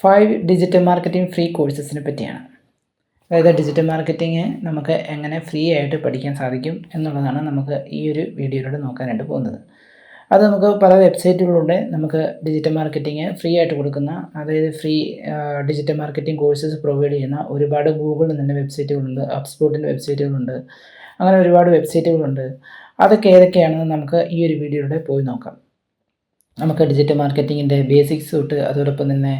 5 digital marketing free കോഴ്സസിനെ പറ്റിയാണ്. അതായത് digital marketing നമുക്ക് എങ്ങനെ ഫ്രീ ആയിട്ട് പഠിക്കാൻ സാധിക്കും എന്നുള്ളതാണ് നമുക്ക് ഈ ഒരു വീഡിയോയിലൂടെ നോക്കാനായിട്ട് പോകുന്നത്. അത് നമുക്ക് പല വെബ്സൈറ്റുകളിലൂടെ നമുക്ക് ഡിജിറ്റൽ മാർക്കറ്റിംഗ് ഫ്രീ ആയിട്ട് കൊടുക്കുന്ന, അതായത് free digital marketing courses provide ചെയ്യുന്ന ഒരുപാട് ഗൂഗിളിൽ തന്നെ വെബ്സൈറ്റുകളുണ്ട്, ഹബ്സ്പോട്ടിൻ്റെ വെബ്സൈറ്റുകളുണ്ട്, അങ്ങനെ ഒരുപാട് വെബ്സൈറ്റുകളുണ്ട്. അതൊക്കെ ഏതൊക്കെയാണെന്ന് നമുക്ക് ഈ ഒരു വീഡിയോയിലൂടെ പോയി നോക്കാം. നമുക്ക് ഡിജിറ്റൽ മാർക്കറ്റിങ്ങിൻ്റെ ബേസിക്സ് തൊട്ട് അതോടൊപ്പം തന്നെ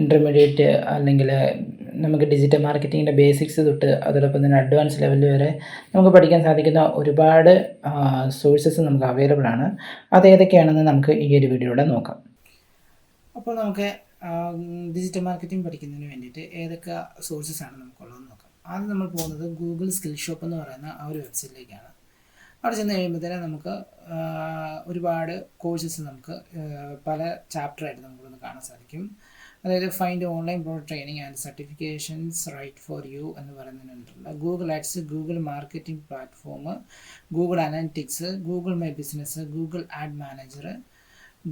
ഇൻ്റർമീഡിയറ്റ് അല്ലെങ്കിൽ നമുക്ക് ഡിജിറ്റൽ മാർക്കറ്റിങ്ങിൻ്റെ ബേസിക്സ് തൊട്ട് അതോടൊപ്പം തന്നെ അഡ്വാൻസ് ലെവൽ വരെ നമുക്ക് പഠിക്കാൻ സാധിക്കുന്ന ഒരുപാട് സോഴ്സസ് നമുക്ക് അവൈലബിൾ ആണ്. അത് ഏതൊക്കെയാണെന്ന് നമുക്ക് ഈ ഒരു വീഡിയോയിലൂടെ നോക്കാം. അപ്പോൾ നമുക്ക് ഡിജിറ്റൽ മാർക്കറ്റിംഗ് പഠിക്കുന്നതിന് വേണ്ടിയിട്ട് ഏതൊക്കെ സോഴ്സസ് ആണ് നമുക്കുള്ളതെന്ന് നോക്കാം. ആദ്യം നമ്മൾ പോകുന്നത് ഗൂഗിൾ സ്കിൽ ഷോപ്പ് എന്ന് പറയുന്ന ആ ഒരു വെബ്സൈറ്റിലേക്കാണ്. അവിടെ ചെന്ന് കഴിയുമ്പോഴത്തേനും നമുക്ക് ഒരുപാട് കോഴ്സസ് നമുക്ക് പല ചാപ്റ്ററായിട്ട് നമുക്കൊന്ന് കാണാൻ സാധിക്കും. അതായത് find online product training and certifications right for you എന്ന് പറയുന്നതിനുള്ള Google ads, Google marketing platform, Google analytics, Google my business, Google ad manager,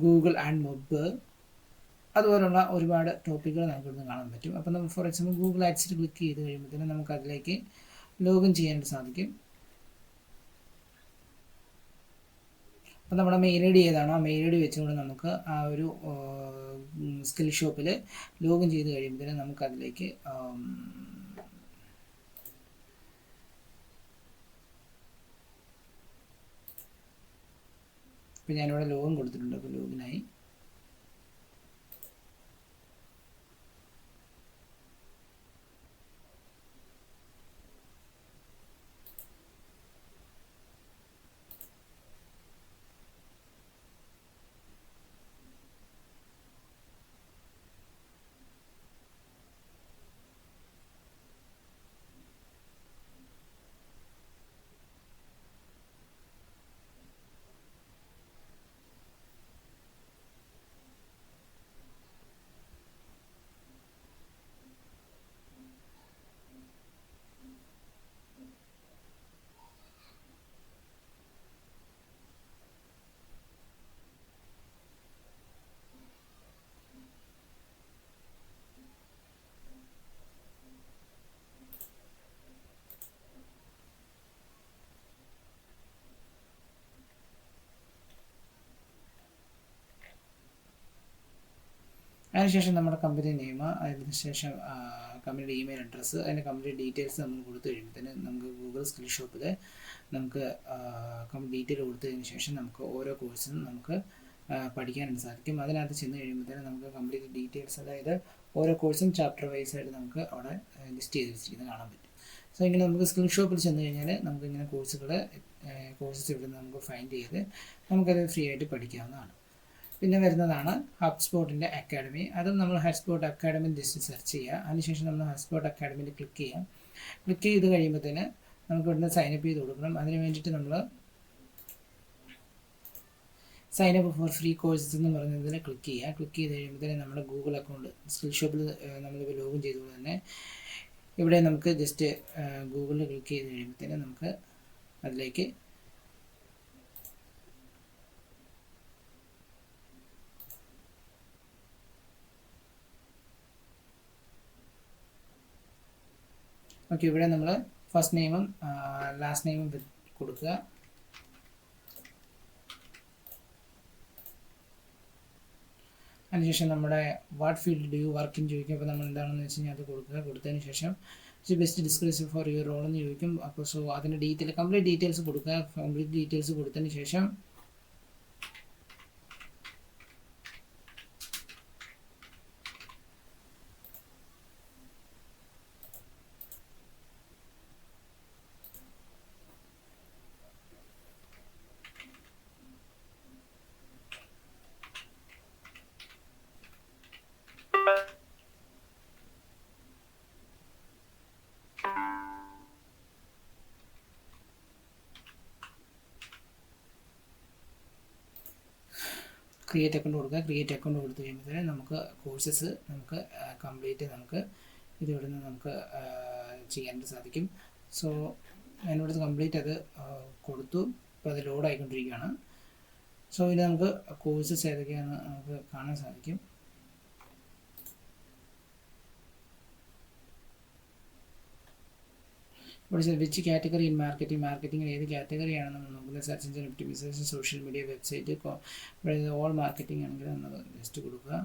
Google ad mob, അതുപോലുള്ള ഒരുപാട് ടോപ്പിക്കുകൾ നമുക്കിവിടുന്ന് കാണാൻ പറ്റും. അപ്പം നമ്മൾ ഫോർ എക്സാമ്പിൾ ഗൂഗിൾ ആഡ്സിൽ ക്ലിക്ക് ചെയ്ത് കഴിയുമ്പോഴത്തേനും നമുക്ക് അതിലേക്ക് ലോഗിൻ ചെയ്യാനായിട്ട് സാധിക്കും. അപ്പോൾ നമ്മുടെ മെയിൽ ഐ ഡി ഏതാണോ ആ മെയിൽ ഐ ഡി വെച്ചുകൊണ്ട് നമുക്ക് ആ ഒരു സ്കിൽ ഷോപ്പിൽ ലോഗിൻ ചെയ്ത് കഴിയുമ്പോഴത്തേനും നമുക്കതിലേക്ക് ഇപ്പോൾ ഞാനിവിടെ ലോഗിൻ കൊടുത്തിട്ടുണ്ട്. അപ്പോൾ ലോഗിനായി. അതിനുശേഷം നമ്മുടെ കമ്പനി നെയിം, അതിനുശേഷം കമ്പനിയുടെ ഇമെയിൽ അഡ്രസ്സ്, അതിൻ്റെ കമ്പനി ഡീറ്റെയിൽസ് നമ്മൾ കൊടുത്തു കഴിയുമ്പോഴത്തേന് നമുക്ക് ഗൂഗിൾ സ്കിൽ ഷോപ്പിൽ നമുക്ക് കമ്പനി ഡീറ്റെയിൽ കൊടുത്തതിന് ശേഷം നമുക്ക് ഓരോ കോഴ്സിനും നമുക്ക് പഠിക്കാനായിട്ട് സാധിക്കും. അതിനകത്ത് ചെന്ന് കഴിയുമ്പോഴത്തേന് നമുക്ക് കംപ്ലീറ്റ് ഡീറ്റെയിൽസ്, അതായത് ഓരോ കോഴ്സും ചാപ്റ്റർ വൈസ് ആയിട്ട് നമുക്ക് അവിടെ ലിസ്റ്റ് ചെയ്ത് വെച്ചിരിക്കുന്നത് കാണാൻ പറ്റും. സോ ഇങ്ങനെ നമുക്ക് സ്കിൽ ഷോപ്പിൽ ചെന്ന് കഴിഞ്ഞാൽ നമുക്കിങ്ങനെ കോഴ്സസ് ഇവിടെ നിന്ന് നമുക്ക് ഫൈൻഡ് ചെയ്ത് നമുക്കത് ഫ്രീ ആയിട്ട് പഠിക്കാവുന്നതാണ്. പിന്നെ വരുന്നതാണ് ഹബ്സ്പോട്ടിൻ്റെ അക്കാഡമി. അതും നമ്മൾ ഹബ്സ്പോട്ട് അക്കാഡമി ജസ്റ്റ് സെർച്ച് ചെയ്യുക. അതിനുശേഷം നമ്മൾ ഹബ്സ്പോട്ട് അക്കാഡമിയിൽ ക്ലിക്ക് ചെയ്യാം. ക്ലിക്ക് ചെയ്ത് കഴിയുമ്പോഴത്തേന് നമുക്ക് ഇവിടുന്ന് സൈനപ്പ് ചെയ്ത് കൊടുക്കണം. അതിന് വേണ്ടിയിട്ട് നമ്മൾ സൈനപ്പ് ഫോർ ഫ്രീ കോഴ്സസ് എന്ന് പറയുന്നതിൽ ക്ലിക്ക് ചെയ്യുക. ക്ലിക്ക് ചെയ്ത് കഴിയുമ്പോഴത്തേന് നമ്മുടെ ഗൂഗിൾ അക്കൗണ്ട് സ്കിൽ ഷോപ്പിൽ നമ്മളിപ്പോൾ ലോഗിൻ ചെയ്തുകൊണ്ട് തന്നെ ഇവിടെ നമുക്ക് ജസ്റ്റ് ഗൂഗിളിൽ ക്ലിക്ക് ചെയ്ത് കഴിയുമ്പോഴത്തേന് നമുക്ക് അതിലേക്ക് ഓക്കെ, ഇവിടെ നമ്മൾ ഫസ്റ്റ് നെയിമും ലാസ്റ്റ് നെയിമും കൊടുക്കുക. അതിനുശേഷം നമ്മുടെ what field do you work in ചോദിക്കും. അപ്പോൾ നമ്മൾ എന്താണെന്ന് വെച്ച് കഴിഞ്ഞാൽ അത് കൊടുക്കുക. കൊടുത്തതിന് ശേഷം best description for your role എന്ന് ചോദിക്കും. അപ്പോൾ സോ അതിൻ്റെ കംപ്ലീറ്റ് ഡീറ്റെയിൽസ് കൊടുക്കുക. കംപ്ലീറ്റ് ഡീറ്റെയിൽസ് കൊടുത്തതിന് ശേഷം ക്രിയേറ്റ് അക്കൗണ്ട് കൊടുക്കുക. ക്രിയേറ്റ് അക്കൗണ്ട് കൊടുത്തു കഴിയുമ്പോൾ നമുക്ക് കോഴ്സസ് നമുക്ക് കംപ്ലീറ്റ് നമുക്ക് ഇതിവിടെ നിന്ന് നമുക്ക് ചെയ്യാനായിട്ട് സാധിക്കും. സോ ഞാനിവിടുത്തെ കംപ്ലീറ്റ് അത് കൊടുത്തു. ഇപ്പോൾ അത് ലോഡ് ആയിക്കൊണ്ടിരിക്കുകയാണ്. സോ ഇത് നമുക്ക് കോഴ്സസ് ഏതൊക്കെയാണെന്ന് നമുക്ക് കാണാൻ സാധിക്കും. വിച്ച് കാറ്റഗറി ഇൻ മാർക്കറ്റിംഗിൽ ഏത് കാറ്റഗറിയാണ് നമ്മൾ നോക്കുന്നത്? Search engine optimisation, social media, website, all marketing ആണെങ്കിൽ നമ്മൾ ജസ്റ്റ് കൊടുക്കുക.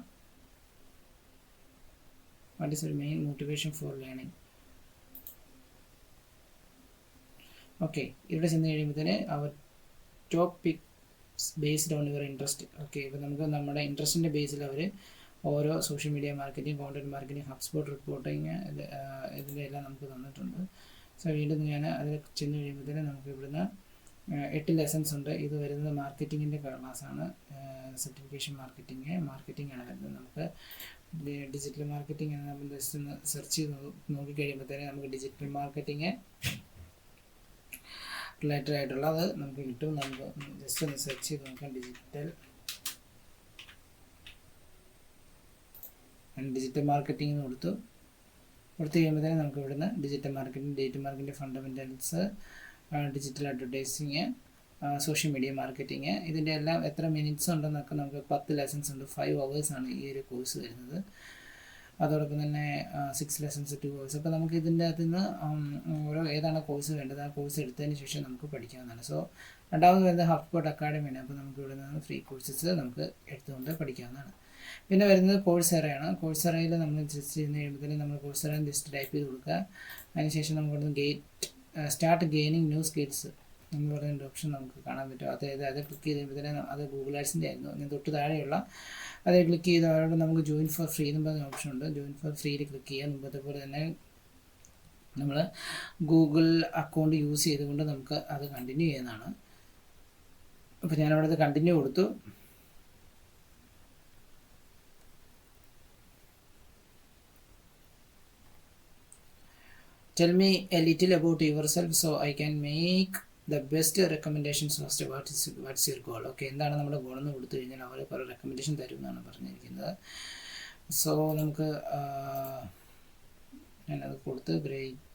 What is main motivation for learning? Okay, ഇവിടെ ചെന്ന് കഴിയുമ്പോഴത്തേന് അവർ top picks based on your interest. Okay, ഇപ്പോൾ നമുക്ക് നമ്മുടെ ഇൻട്രസ്റ്റിൻ്റെ ബേസിൽ അവർ ഓരോ social media marketing, content marketing, HubSpot reporting ഇതിൻ്റെ എല്ലാം നമുക്ക് തന്നിട്ടുണ്ട്. സോ വീണ്ടും ഞാൻ അതിൽ ചെന്ന് കഴിയുമ്പോഴത്തേന് നമുക്ക് ഇവിടുന്ന് 8 ലെസൺസ് ഉണ്ട്. ഇത് വരുന്നത് മാർക്കറ്റിങ്ങിൻ്റെ ക്ലാസ്സാണ്. സർട്ടിഫിക്കേഷൻ മാർക്കറ്റിംഗ് ആണ് വരുന്നത്. നമുക്ക് ഡിജിറ്റൽ മാർക്കറ്റിംഗ് എന്ന് നമ്മൾ ജസ്റ്റ് ഒന്ന് സെർച്ച് ചെയ്ത് നോക്കിക്കഴിയുമ്പോഴത്തേന് നമുക്ക് ഡിജിറ്റൽ മാർക്കറ്റിംഗ് റിലേറ്റഡ് ആയിട്ടുള്ളത് നമുക്ക് കിട്ടും. നമുക്ക് ജസ്റ്റ് ഒന്ന് സെർച്ച് ചെയ്ത് നോക്കാം. ഡിജിറ്റൽ മാർക്കറ്റിംഗ് എന്ന് കൊടുത്തു കഴിയുമ്പോൾ തന്നെ നമുക്ക് ഇവിടുന്ന് digital marketing fundamentals, digital advertising, social media marketing, ഇതിൻ്റെ എല്ലാം എത്ര മിനിറ്റ്സ് ഉണ്ടെന്നൊക്കെ നമുക്ക് 10 ലെസൺസ് ഉണ്ട്. 5 hours ആണ് ഈ ഒരു കോഴ്സ് വരുന്നത്. അതോടൊപ്പം തന്നെ 6 ലെസൺസ് 2 hours. അപ്പോൾ നമുക്ക് ഇതിൻ്റെ അകത്ത് നിന്ന് ഓരോ ഏതാണ് കോഴ്സ് വേണ്ടത് ആ കോഴ്സ് എടുത്തതിന് ശേഷം നമുക്ക് പഠിക്കാവുന്നതാണ്. സോ രണ്ടാമത് വരുന്നത് ഹബ്സ്പോട്ട് അക്കാഡമിയാണ്. അപ്പോൾ നമുക്ക് ഇവിടെ നിന്ന് ഫ്രീ കോഴ്സസ് നമുക്ക് എടുത്തുകൊണ്ട് പഠിക്കാവുന്നതാണ്. പിന്നെ വരുന്നത് കോഴ്സെറയാണ്. കോഴ്സെറയിൽ നമ്മൾ ജസ്റ്റ് ചെയ്യുന്ന കഴിയുമ്പോഴത്തേനും നമ്മൾ കോഴ്സെറ ജസ്റ്റ് ടൈപ്പ് ചെയ്ത് കൊടുക്കുക. അതിനുശേഷം നമുക്ക് സ്റ്റാർട്ട് ഗെയിനിങ് ന്യൂ സ്കിൽസ് എന്ന് പറയുന്ന ഓപ്ഷൻ നമുക്ക് കാണാൻ പറ്റും. അതായത് അത് ക്ലിക്ക് ചെയ്ത് കഴിയുമ്പോഴത്തേനും അത് ഗൂഗിൾ ആഡ്സിൻ്റെ ആയിരുന്നു. ഞാൻ തൊട്ട് താഴെയുള്ള അത് ക്ലിക്ക് ചെയ്ത് അവിടെ നമുക്ക് ജോയിൻ ഫോർ ഫ്രീ എന്ന് പറയുന്ന ഓപ്ഷൻ ഉണ്ട്. ജോയിൻ ഫോർ ഫ്രീയിൽ ക്ലിക്ക് ചെയ്യുക. മുമ്പത്തെ പോലെ തന്നെ നമ്മൾ ഗൂഗിൾ അക്കൗണ്ട് യൂസ് ചെയ്തുകൊണ്ട് നമുക്ക് അത് കണ്ടിന്യൂ ചെയ്യുന്നതാണ്. അപ്പോൾ ഞാനവിടെ അത് കണ്ടിന്യൂ കൊടുത്തു. Tell me a little about yourself so I can make the best recommendations. First, what's your goal? Okay, എന്താണ് നമ്മുടെ ഗോൾ എന്ന് കൊടുത്തു കഴിഞ്ഞാൽ അവർ കുറേ റെക്കമെൻഡേഷൻ തരും എന്നാണ് പറഞ്ഞിരിക്കുന്നത്. സോ നമുക്ക് ഞാനത് കൊടുത്ത് ഗ്രേറ്റ്.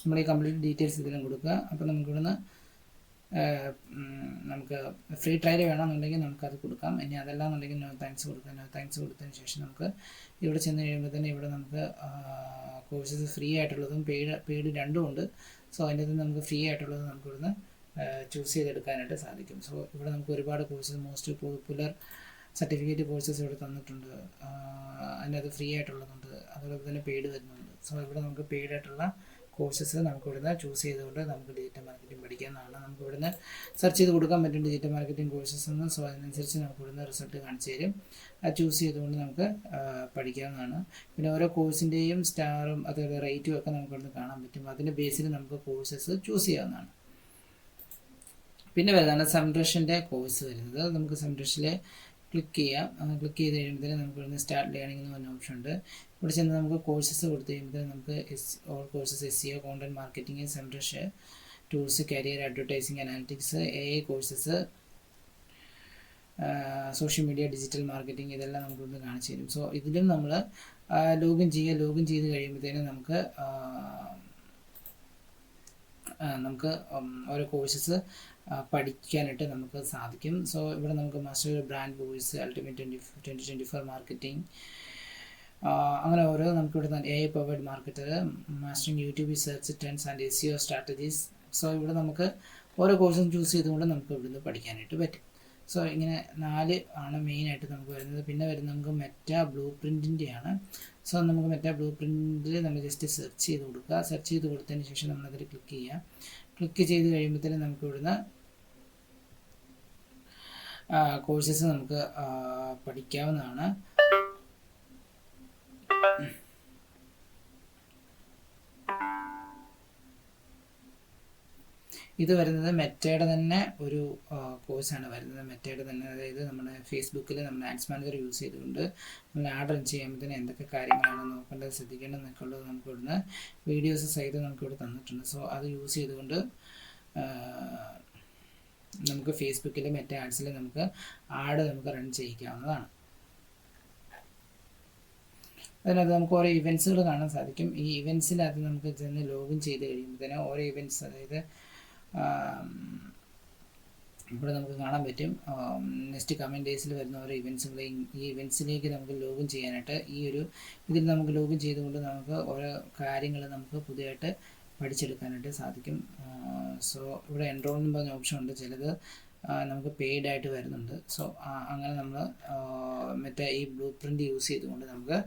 നമ്മൾ ഈ കംപ്ലീറ്റ് ഡീറ്റെയിൽസ് ഇതിലും കൊടുക്കുക. അപ്പോൾ നമുക്കിവിടുന്ന് നമുക്ക് ഫ്രീ ട്രയൽ വേണമെന്നുണ്ടെങ്കിൽ നമുക്കത് കൊടുക്കാം. ഇനി അതല്ലാന്നുണ്ടെങ്കിൽ നോ താങ്ക്സ് കൊടുക്കാം. നോ താങ്ക്സ് കൊടുത്തതിന് ശേഷം നമുക്ക് ഇവിടെ ചെന്ന് കഴിയുമ്പോൾ തന്നെ ഇവിടെ നമുക്ക് കോഴ്സസ് ഫ്രീ ആയിട്ടുള്ളതും പെയ്ഡ് രണ്ടും ഉണ്ട്. സോ അതിൻ്റെ അകത്ത് നമുക്ക് ഫ്രീ ആയിട്ടുള്ളത് നമുക്ക് ഇവിടുന്ന് ചൂസ് ചെയ്തെടുക്കാനായിട്ട് സാധിക്കും. സോ ഇവിടെ നമുക്ക് ഒരുപാട് courses most popular certificate courses ഇവിടെ തന്നിട്ടുണ്ട്. അതിൻ്റെ അത് ഫ്രീ ആയിട്ടുള്ളതുണ്ട്, അതുപോലെ തന്നെ പെയ്ഡ് വരുന്നുണ്ട്. സോ ഇവിടെ നമുക്ക് പെയ്ഡ് ആയിട്ടുള്ള കോഴ്സസ് നമുക്ക് ഇവിടുന്ന് ചൂസ് ചെയ്തുകൊണ്ട് നമുക്ക് ഡിജിറ്റൽ മാർക്കറ്റിംഗ് പഠിക്കാവുന്നതാണ്. നമുക്ക് ഇവിടുന്ന് സെർച്ച് ചെയ്ത് കൊടുക്കാൻ പറ്റും ഡിജിറ്റൽ മാർക്കറ്റിംഗ് കോഴ്സസ് എന്ന്. സോ അതിനനുസരിച്ച് നമുക്ക് ഇവിടുന്ന് റിസൾട്ട് കാണിച്ചു തരും. അത് ചൂസ് ചെയ്തുകൊണ്ട് നമുക്ക് പഠിക്കാവുന്നതാണ്. പിന്നെ ഓരോ കോഴ്സിൻ്റെയും സ്റ്റാറും അതുപോലെ റേറ്റും ഒക്കെ നമുക്ക് ഇവിടുന്ന് കാണാൻ പറ്റും. അതിൻ്റെ ബേസിൽ നമുക്ക് കോഴ്സസ് ചൂസ് ചെയ്യാവുന്നതാണ്. പിന്നെ വരുന്നതാണ് സംരക്ഷൻ്റെ കോഴ്സ് വരുന്നത്. നമുക്ക് സംരക്ഷയിൽ ക്ലിക്ക് ചെയ്യാം. ക്ലിക്ക് ചെയ്ത് കഴിയുമ്പോൾ നമുക്ക് ഇവിടുന്ന് സ്റ്റാർട്ട് ലേണിംഗ് എന്ന് പറഞ്ഞ ഓപ്ഷൻ ഉണ്ട്. ഇവിടെ ചെന്ന് നമുക്ക് കോഴ്സസ് കൊടുത്തു കഴിയുമ്പോൾ നമുക്ക് all courses SEO, content marketing, Semrush tools, career, advertising, analytics, AI courses, social media, digital marketing, ഇതെല്ലാം നമുക്കിവിടുന്ന് കാണിച്ചു തരും. സോ ഇതിലും നമ്മൾ ലോഗിൻ ചെയ്ത് കഴിയുമ്പോഴത്തേനും നമുക്ക് ഓരോ കോഴ്സസ് പഠിക്കാനായിട്ട് നമുക്ക് സാധിക്കും. സോ ഇവിടെ നമുക്ക് master brand voice, ultimate 2024 marketing, അങ്ങനെ ഓരോ നമുക്കിവിടെ AI powered marketer, mastering YouTube search trends and SEO strategies. So ഇവിടെ നമുക്ക് ഓരോ കോഴ്സും ചൂസ് ചെയ്തുകൊണ്ട് നമുക്ക് ഇവിടുന്ന് പഠിക്കാനായിട്ട് പറ്റും. സോ ഇങ്ങനെ 4 ആണ് മെയിനായിട്ട് നമുക്ക് വരുന്നത്. പിന്നെ വരുന്നത് നമുക്ക് മെറ്റാ ബ്ലൂ പ്രിൻറ്റിൻ്റെയാണ്. സോ നമുക്ക് മെറ്റാ ബ്ലൂ പ്രിൻറ്റിൽ നമ്മൾ ജസ്റ്റ് സെർച്ച് ചെയ്ത് കൊടുക്കുക. സെർച്ച് ചെയ്ത് കൊടുത്തതിന് ശേഷം നമ്മളതിൽ ക്ലിക്ക് ചെയ്യുക. ക്ലിക്ക് ചെയ്ത് കഴിയുമ്പോഴത്തേനും നമുക്ക് ഇവിടുന്ന് കോഴ്സസ് നമുക്ക് പഠിക്കാവുന്നതാണ്. ഇത് വരുന്നത് മെറ്റയുടെ തന്നെ ഒരു കോഴ്സാണ് വരുന്നത്. മെറ്റയുടെ തന്നെ, അതായത് നമ്മുടെ ഫേസ്ബുക്കിൽ നമ്മൾ ആഡ്സ് മാനേജർ യൂസ് ചെയ്തുകൊണ്ട് നമ്മൾ ആഡ് റൺ ചെയ്യുമ്പോഴത്തേന് എന്തൊക്കെ കാര്യങ്ങളാണ് നോക്കേണ്ടത്, ശ്രദ്ധിക്കേണ്ടതെന്നൊക്കെ ഉള്ളത് നമുക്ക് ഇവിടുന്ന് വീഡിയോസ് സഹിതം നമുക്കിവിടെ തന്നിട്ടുണ്ട്. സോ അത് യൂസ് ചെയ്തുകൊണ്ട് നമുക്ക് ഫേസ്ബുക്കിൽ മെറ്റ ആഡ്സിൽ നമുക്ക് ആഡ് നമുക്ക് റൺ ചെയ്യിക്കാവുന്നതാണ്. അതിനകത്ത് നമുക്ക് ഓരോ ഇവൻറ്റ്സുകൾ കാണാൻ സാധിക്കും. ഈ ഇവൻറ്റ്സിനകത്ത് നമുക്ക് ചെന്ന് ലോഗിൻ ചെയ്ത് കഴിയുമ്പോൾ തന്നെ ഓരോ ഇവൻറ്റ്സ്, അതായത് ഇവിടെ നമുക്ക് കാണാൻ പറ്റും നെക്സ്റ്റ് കമൻറ്റ് ഡേയ്സിൽ വരുന്ന ഓരോ ഇവൻറ്റ്സുകൾ. ഈ ഇവൻറ്റ്സിലേക്ക് നമുക്ക് ലോഗിൻ ചെയ്യാനായിട്ട് ഇതിൽ നമുക്ക് ലോഗിൻ ചെയ്തുകൊണ്ട് നമുക്ക് ഓരോ കാര്യങ്ങൾ നമുക്ക് പുതിയതായിട്ട് പഠിച്ചെടുക്കാനായിട്ട് സാധിക്കും. സോ ഇവിടെ എൻറോൾ എന്ന് പറഞ്ഞ ഓപ്ഷൻ ഉണ്ട്. ചിലത് നമുക്ക് പെയ്ഡായിട്ട് വരുന്നുണ്ട്. സോ അങ്ങനെ നമ്മൾ മെറ്റ ഈ ബ്ലൂ പ്രിൻ്റ് യൂസ് ചെയ്തുകൊണ്ട് നമുക്ക്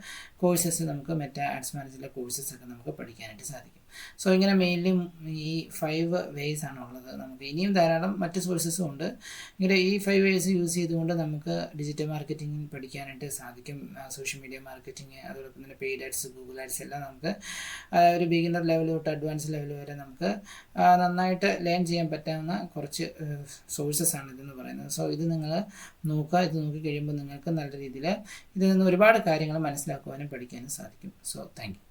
കോഴ്സസ്, നമുക്ക് മെറ്റ ആഡ്സ് മാനേജറിലെ കോഴ്സസൊക്കെ നമുക്ക് പഠിക്കാനായിട്ട് സാധിക്കും. സോ ഇങ്ങനെ മെയിൻലി ഈ 5 വേസ് ആണ് ഉള്ളത്. നമുക്ക് ഇനിയും ധാരാളം മറ്റ് സോഴ്സസും ഉണ്ട്. ഇങ്ങനെ ഈ 5 വേസ് യൂസ് ചെയ്തുകൊണ്ട് നമുക്ക് ഡിജിറ്റൽ മാർക്കറ്റിംഗ് പഠിക്കാനായിട്ട് സാധിക്കും. സോഷ്യൽ മീഡിയ മാർക്കറ്റിംഗ്, അതോടൊപ്പം തന്നെ പെയ്ഡ് ആഡ്സ്, ഗൂഗിൾ ആഡ്സ് എല്ലാം നമുക്ക് ഒരു ബിഗിനർ ലെവൽ തൊട്ട് അഡ്വാൻസ് ലെവൽ വരെ നമുക്ക് നന്നായിട്ട് ലേൺ ചെയ്യാൻ പറ്റാവുന്ന കുറച്ച് സോഴ്സസ് ആണ് ഇതെന്ന് പറയുന്നത്. സോ ഇത് നിങ്ങൾ നോക്കുക. ഇത് നോക്കി കഴിയുമ്പോൾ നിങ്ങൾക്ക് നല്ല രീതിയിൽ ഇതിൽ നിന്ന് ഒരുപാട് കാര്യങ്ങൾ മനസ്സിലാക്കുവാനും പഠിക്കാനും സാധിക്കും. So thank you.